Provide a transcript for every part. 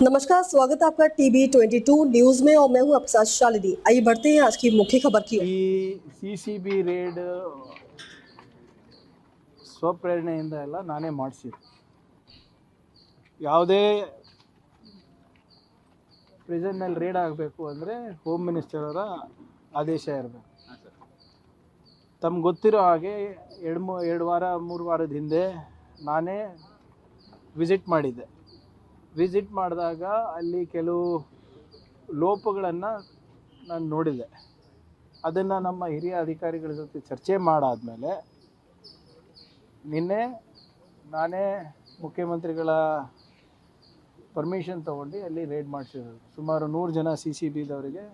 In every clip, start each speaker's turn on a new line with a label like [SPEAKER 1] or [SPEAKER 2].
[SPEAKER 1] नमस्कार, स्वागत है आपका टीवी 22 न्यूज में और मैं हूं आपके साथ शालिनी। आइए बढ़ते हैं आज की मुख्य खबर की ओर।
[SPEAKER 2] ಈ CCB ರೇಡ್ ಸ್ವಪ್ರೇರಣೆಯಿಂದ ಎಲ್ಲ ನಾನೇ ಮಾಡಿಸಿದ್ದು. ಯಾವುದೇ ಪ್ರಿಸನ್ನಲ್ಲಿ ರೇಡ್ ಆಗಬೇಕು ಅಂದರೆ ಹೋಮ್ ಮಿನಿಸ್ಟರ್ ಅವರ ಆದೇಶ ಇರಬೇಕು. ತಮ್ಗೆ ಗೊತ್ತಿರೋ ಹಾಗೆ ಎರಡು ವಾರ 3 ವಾರದ ಹಿಂದೆ ನಾನೇ ವಿಸಿಟ್ ಮಾಡಿದ್ದೆ. ವಿಸಿಟ್ ಮಾಡಿದಾಗ ಅಲ್ಲಿ ಕೆಲವು ಲೋಪಗಳನ್ನು ನಾನು ನೋಡಿದೆ. ಅದನ್ನು ನಮ್ಮ ಹಿರಿಯ ಅಧಿಕಾರಿಗಳ ಜೊತೆ ಚರ್ಚೆ ಮಾಡಾದಮೇಲೆ ನಿನ್ನೆ ನಾನೇ ಮುಖ್ಯಮಂತ್ರಿಗಳ ಪರ್ಮಿಷನ್ ತೊಗೊಂಡು ಅಲ್ಲಿ ರೇಡ್ ಮಾಡಿಸಿರೋದು. ಸುಮಾರು 100 ಜನ CCBದವರಿಗೆ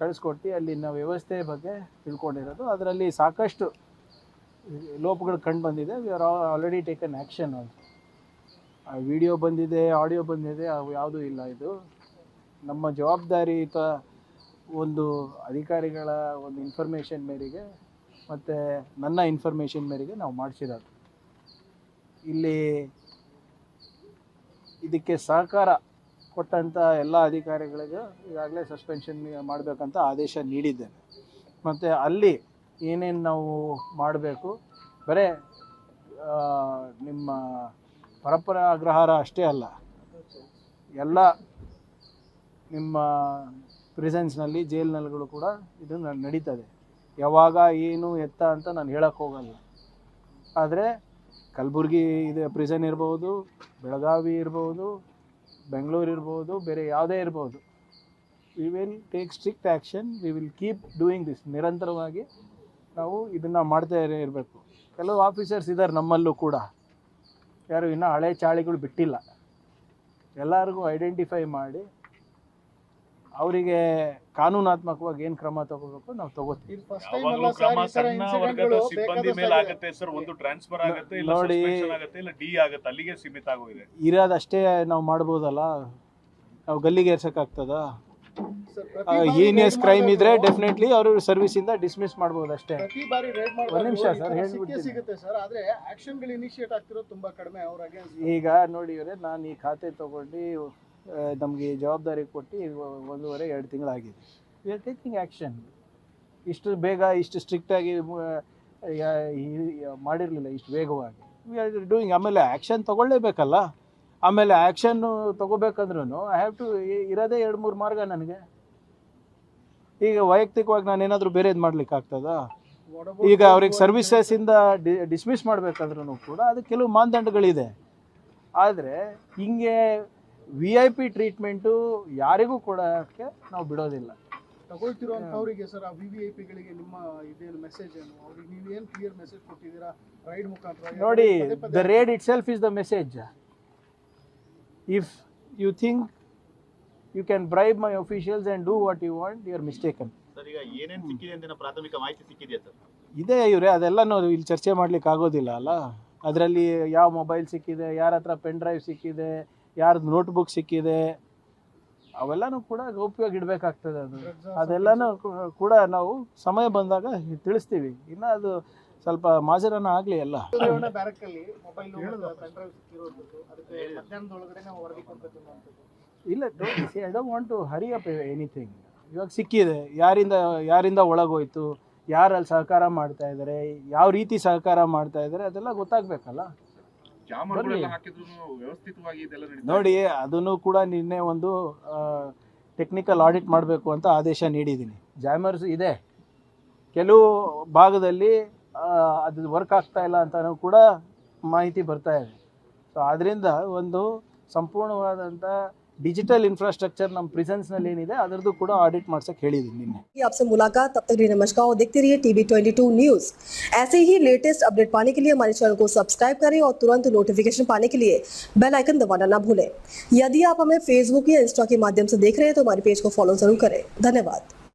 [SPEAKER 2] ಕಳಿಸ್ಕೊಟ್ಟು ಅಲ್ಲಿನ ವ್ಯವಸ್ಥೆ ಬಗ್ಗೆ ತಿಳ್ಕೊಂಡಿರೋದು. ಅದರಲ್ಲಿ ಸಾಕಷ್ಟು ಲೋಪಗಳು ಕಂಡು ಬಂದಿದೆ. We are already taken action. Video ಬಂದಿದೆ, ಆಡಿಯೋ ಬಂದಿದೆ, ಅವು ಯಾವುದೂ ಇಲ್ಲ. ಇದು ನಮ್ಮ ಜವಾಬ್ದಾರಿಯುತ ಒಂದು ಅಧಿಕಾರಿಗಳ ಒಂದು ಇನ್ಫಾರ್ಮೇಷನ್ ಮೇರೆಗೆ ಮತ್ತು ನನ್ನ ಇನ್ಫಾರ್ಮೇಷನ್ ಮೇರೆಗೆ ನಾವು ಮಾಡಿಸಿರೋದು. ಇಲ್ಲಿ ಇದಕ್ಕೆ ಸಹಕಾರ ಕೊಟ್ಟಂಥ ಎಲ್ಲ ಅಧಿಕಾರಿಗಳಿಗೆ ಈಗಾಗಲೇ ಸಸ್ಪೆನ್ಷನ್ ಮಾಡಬೇಕಂತ ಆದೇಶ ನೀಡಿದ್ದೇನೆ. ಮತ್ತು ಅಲ್ಲಿ ಏನೇನು ನಾವು ಮಾಡಬೇಕು, ಬರೀ ನಿಮ್ಮ ಪರಪ್ಪನ ಅಗ್ರಹಾರ ಅಷ್ಟೇ ಅಲ್ಲ, ಎಲ್ಲ ನಿಮ್ಮ ಪ್ರಿಸನ್ಸ್ನಲ್ಲಿ ಜೈಲ್ನಲ್ಲಿಗಳು ಕೂಡ ಇದು ನಡೀತದೆ. ಯಾವಾಗ ಏನು ಎತ್ತ ಅಂತ ನಾನು ಹೇಳಕ್ಕೆ ಹೋಗಲ್ಲ. ಆದರೆ ಕಲಬುರಗಿ ಇದೆ ಪ್ರಿಸನ್ ಇರ್ಬೋದು, ಬೆಳಗಾವಿ ಇರ್ಬೋದು, ಬೆಂಗಳೂರು ಇರ್ಬೋದು, ಬೇರೆ ಯಾವುದೇ ಇರ್ಬೋದು. We will take strict action. We will keep doing this. ನಿರಂತರವಾಗಿ ನಾವು ಇದನ್ನು ಮಾಡ್ತಾ ಇರಬೇಕು. ಕೆಲವು ಆಫೀಸರ್ಸ್ ಇದ್ದಾರೆ ನಮ್ಮಲ್ಲೂ ಕೂಡ, ಯಾರು ಇನ್ನೂ ಹಳೆ ಚಾಳಿಗಳು ಬಿಟ್ಟಿಲ್ಲ. ಎಲ್ಲರಿಗೂ ಐಡೆಂಟಿಫೈ ಮಾಡಿ ಅವರಿಗೆ ಕಾನೂನಾತ್ಮಕವಾಗಿ ಏನು ಕ್ರಮ ತಗೋಬೇಕು ನಾವು ತಗೋತೀವಿ. ನೋಡಿ, ಇರೋದಷ್ಟೇ ನಾವು ಮಾಡ್ಬೋದಲ್ಲ, ನಾವು ಗಲ್ಲಿಗೆ ಏರ್ಸೋಕ್ಕಾಗ್ತದ? ಹೀನಿಯಸ್ ಕ್ರೈಮ್ ಇದ್ರೆ ಡೆಫಿನೆಟ್ಲಿ ಅವರು ಸರ್ವಿಸಿಂದ ಡಿಸ್ಮಿಸ್ ಮಾಡ್ಬೋದು ಅಷ್ಟೇ. ಒಂದು ನಿಮಿಷ ಸರ್, ಹೇಳ್ಬಿಡ್ತೀನಿ. ಈಗ ನೋಡಿ ಇವರೇ, ನಾನು ಈ ಖಾತೆ ತೊಗೊಂಡು ನಮಗೆ ಜವಾಬ್ದಾರಿ ಕೊಟ್ಟು 1.5-2 ತಿಂಗಳಾಗಿದೆ. We are taking action. ಇಷ್ಟು ಬೇಗ ಇಷ್ಟು ಸ್ಟ್ರಿಕ್ಟಾಗಿ ಮಾಡಿರಲಿಲ್ಲ, ಇಷ್ಟು ವೇಗವಾಗಿ. We are doing. ಆಮೇಲೆ ಆ್ಯಕ್ಷನ್ ತೊಗೊಳ್ಳೇಬೇಕಲ್ಲ. ಆಮೇಲೆ ಆ್ಯಕ್ಷನ್ನು ತೊಗೋಬೇಕಂದ್ರೂ ಐ ಹ್ಯಾವ್ ಟು ಇರೋದೇ 2-3 ಮಾರ್ಗ ನನಗೆ. ಈಗ ವೈಯಕ್ತಿಕವಾಗಿ ನಾನೇನಾದರೂ ಬೇರೆದು ಮಾಡ್ಲಿಕ್ಕೆ ಆಗ್ತದಾ? ಈಗ ಅವ್ರಿಗೆ ಸರ್ವಿಸಸ್ಸಿಂದ ಡಿಸ್ಮಿಸ್ ಮಾಡಬೇಕಂದ್ರೂ ಕೂಡ ಅದು ಕೆಲವು ಮಾನದಂಡಗಳಿದೆ. ಆದರೆ ಹಿಂಗೆ VIP ಟ್ರೀಟ್ಮೆಂಟು ಯಾರಿಗೂ ಕೊಡೋಕ್ಕೆ ನಾವು ಬಿಡೋದಿಲ್ಲ.
[SPEAKER 3] ತಗೊಳ್ತಿರೋಂಥವ್ರಿಗೆ ಸರ್, ಆ VVIPಗಳಿಗೆ ನಿಮ್ಮ ಇದೇನು ಮೆಸೇಜ್ ಏನು, ಅವ್ರಿಗೆ ನೀವೇನು ಕ್ಲಿಯರ್ ಮೆಸೇಜ್ ಕೊಟ್ಟಿದ್ದೀರಾ ರೈಡ್ ಮುಖಾಂತರ?
[SPEAKER 2] ನೋಡಿ, the raid itself is the message. If you think you can bribe my officials and do what you want, you are mistaken.
[SPEAKER 4] Sir, ಈಗ ಏನೇನು ಸಿಕ್ಕಿದೆ ಅಂತ ಪ್ರಾಥಮಿಕ ಮಾಹಿತಿ ಸಿಕ್ಕಿದೆಯಾ ಸರ್?
[SPEAKER 2] ಇದೆ ಇವರೇ, ಅದೆಲ್ಲ ನಾವು ಇಲ್ಲಿ ಚರ್ಚೆ ಮಾಡ್ಲಿಕ್ಕೆ ಆಗೋದಿಲ್ಲ ಅಲ್ಲ. ಅದರಲ್ಲಿ ಯಾವ ಮೊಬೈಲ್ ಸಿಕ್ಕಿದೆ, ಯಾರ ಹತ್ರ ಪೆನ್ ಡ್ರೈವ್ ಸಿಕ್ಕಿದೆ, ಯಾರ್ದು ನೋಟ್ಬುಕ್ ಸಿಕ್ಕಿದೆ, ಅವೆಲ್ಲನೂ ಕೂಡ ಗೌಪ್ಯವಾಗಿ ಇಡಬೇಕಾಗ್ತದೆ. ಅದೆಲ್ಲನೂ ಕೂಡ ನಾವು ಸಮಯ ಬಂದಾಗ ತಿಳಿಸ್ತೀವಿ. ಇನ್ನು ಅದು ಸ್ವಲ್ಪ ಮಾಜರನ ಆಗಲಿ ಎಲ್ಲ. ಇಲ್ಲ, I don't want to hurry up anything. ಇವಾಗ ಸಿಕ್ಕಿದೆ, ಯಾರಿಂದ ಒಳಗೋಯ್ತು, ಯಾರಲ್ಲಿ ಸಹಕಾರ ಮಾಡ್ತಾ ಇದ್ದಾರೆ, ಯಾವ ರೀತಿ ಸಹಕಾರ ಮಾಡ್ತಾ ಇದ್ದಾರೆ, ಅದೆಲ್ಲ ಗೊತ್ತಾಗಬೇಕಲ್ಲ. ನೋಡಿ, ಅದನ್ನು ಕೂಡ ನಿನ್ನೆ ಒಂದು ಟೆಕ್ನಿಕಲ್ ಆಡಿಟ್ ಮಾಡಬೇಕು ಅಂತ ಆದೇಶ ನೀಡಿದ್ದೀನಿ. ಜಾಮರ್ಸ್ ಇದೆ, ಕೆಲವು ಭಾಗದಲ್ಲಿ ಅದು ವರ್ಕ್ ಆಗ್ತಾ ಇಲ್ಲ ಅಂತಲೂ ಕೂಡ ಮಾಹಿತಿ ಬರ್ತಾ ಇದೆ. ಸೊ ಆದ್ದರಿಂದ ಒಂದು ಸಂಪೂರ್ಣವಾದಂಥ ಡಿಜಿಟಲ್ इंफ्रास्ट्रक्चर ನಮ್ಮ ಪ್ರಿಸನ್ಸ್ ನಲ್ಲಿ ಏನಿದೆ ಅದರದ್ದು ಕೂಡ ಆಡಿಟ್ ಮಾಡ್ಸಕ್ಕೆ ಹೇಳಿದ್ದೀನಿ ನಿನ್ನೆ.
[SPEAKER 1] आपसे मुलाकात, तब तक लिए नमस्कार और देखते रहिए टीवी 22 न्यूज। ऐसे ही लेटेस्ट अपडेट पाने के लिए हमारे चैनल को सब्सक्राइब करें और तुरंत नोटिफिकेशन पाने के लिए बेल आइकन दबाना ना भूलें। यदि आप हमें फेसबुक या इंस्टा के माध्यम से देख रहे हैं तो हमारे पेज को फॉलो जरूर करें। धन्यवाद।